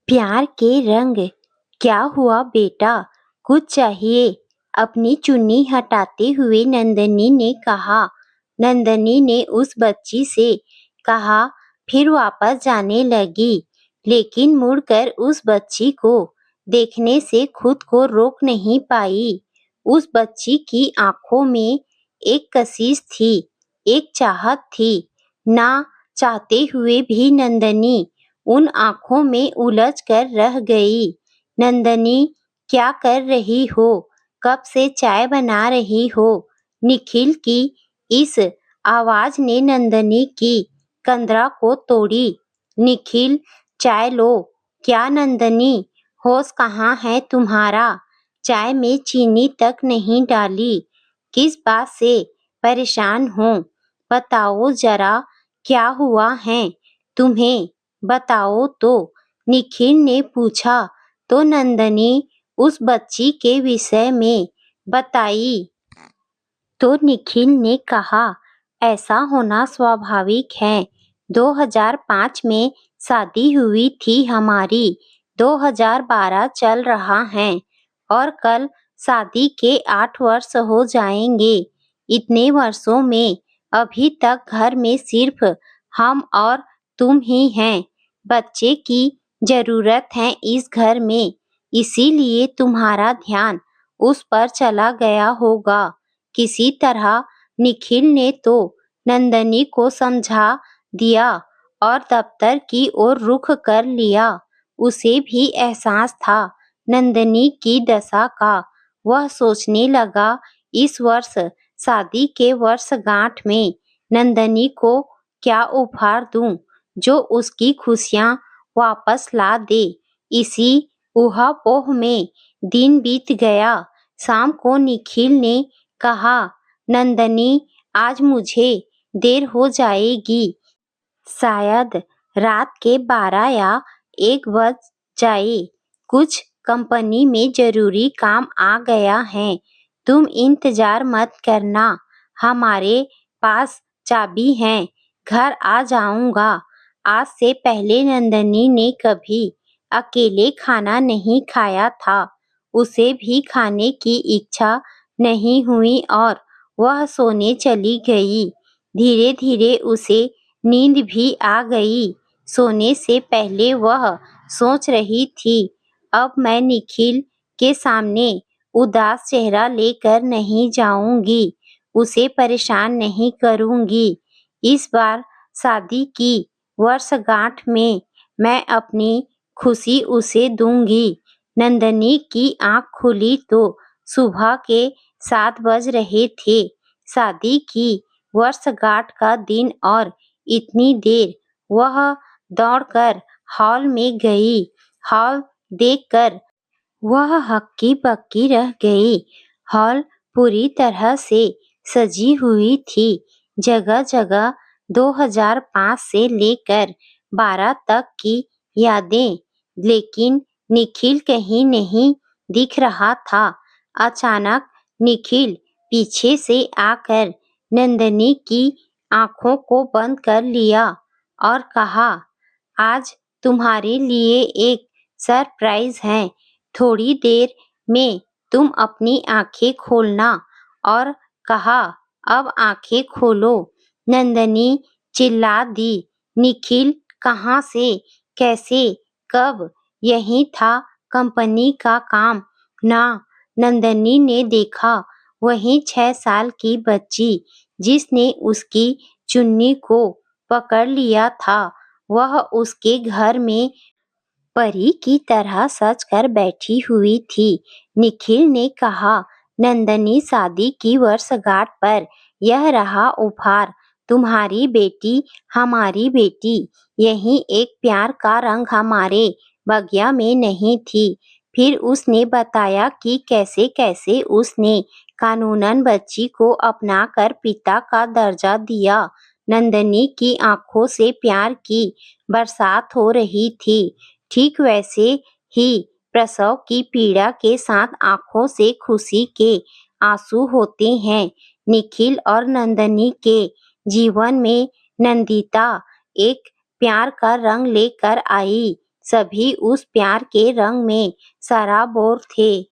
प्यार के रंग। क्या हुआ बेटा, कुछ चाहिए? अपनी चुन्नी हटाते हुए नंदनी ने कहा। नंदनी ने उस बच्ची से कहा, फिर वापस जाने लगी, लेकिन मुड़कर उस बच्ची को देखने से खुद को रोक नहीं पाई। उस बच्ची की आंखों में एक कशिश थी, एक चाहत थी। ना चाहते हुए भी नंदनी उन आंखों में उलझ कर रह गई। नंदनी, क्या कर रही हो? कब से चाय बना रही हो? निखिल की इस आवाज ने नंदनी की कंदरा को तोड़ी। निखिल, चाय लो। क्या नंदनी, होश कहाँ है तुम्हारा? चाय में चीनी तक नहीं डाली। किस बात से परेशान हो? बताओ जरा, क्या हुआ है तुम्हें? बताओ तो, निखिल ने पूछा। तो नंदनी उस बच्ची के विषय में बताई। तो निखिल ने कहा, ऐसा होना स्वाभाविक है। 2005 में शादी हुई थी हमारी। 2012 चल रहा है और कल शादी के 8 वर्ष हो जाएंगे। इतने वर्षों में अभी तक घर में सिर्फ हम और तुम ही हैं। बच्चे की जरूरत है इस घर में, इसीलिए तुम्हारा ध्यान उस पर चला गया होगा। किसी तरह निखिल ने तो नंदनी को समझा दिया और दफ्तर की ओर रुख कर लिया। उसे भी एहसास था नंदनी की दशा का। वह सोचने लगा, इस वर्ष शादी के वर्षगांठ में नंदनी को क्या उपहार दूं जो उसकी खुशियां वापस ला दे। इसी ऊहापोह में दिन बीत गया। शाम को निखिल ने कहा, नंदनी, आज मुझे देर हो जाएगी। शायद रात के 12 या 1 बज जाए। कुछ कंपनी में जरूरी काम आ गया है। तुम इंतजार मत करना, हमारे पास चाबी है। घर आ जाऊंगा। आज से पहले नंदनी ने कभी अकेले खाना नहीं खाया था। उसे भी खाने की इच्छा नहीं हुई और वह सोने चली गई। धीरे धीरे उसे नींद भी आ गई। सोने से पहले वह सोच रही थी, अब मैं निखिल के सामने उदास चेहरा लेकर नहीं जाऊंगी, उसे परेशान नहीं करूंगी। इस बार शादी की वर्षगांठ में मैं अपनी खुशी उसे दूंगी। नंदनी की आंख खुली तो सुबह के 7 बज रहे थे। शादी की वर्षगांठ का दिन और इतनी देर। वह दौड़कर हॉल में गई। हॉल देखकर वह हक्की बक्की रह गई। हॉल पूरी तरह से सजी हुई थी। जगह जगह 2005 से लेकर 12 तक की यादें, लेकिन निखिल कहीं नहीं दिख रहा था। अचानक निखिल पीछे से आकर नंदनी की आंखों को बंद कर लिया और कहा, आज तुम्हारे लिए एक सरप्राइज है। थोड़ी देर में तुम अपनी आंखें खोलना। और कहा, अब आंखें खोलो। नंदनी चिल्ला दी, निखिल कहाँ से, कैसे, कब? यही था कंपनी का काम ना? नंदनी ने देखा, वही 6 साल की बच्ची जिसने उसकी चुन्नी को पकड़ लिया था, वह उसके घर में परी की तरह सज कर बैठी हुई थी। निखिल ने कहा, नंदनी, शादी की वर्षगांठ पर यह रहा उपहार। तुम्हारी बेटी, हमारी बेटी। यही एक प्यार का रंग हमारे बगिया में नहीं थी। फिर उसने बताया कि कैसे कैसे उसने कानूनन बच्ची को अपनाकर पिता का दर्जा दिया। नंदनी की आंखों से प्यार की बरसात हो रही थी। ठीक वैसे ही प्रसव की पीड़ा के साथ आंखों से खुशी के आंसू होते हैं। निखिल और नंदनी के जीवन में नंदिता एक प्यार का रंग लेकर आई। सभी उस प्यार के रंग में सराबोर थे।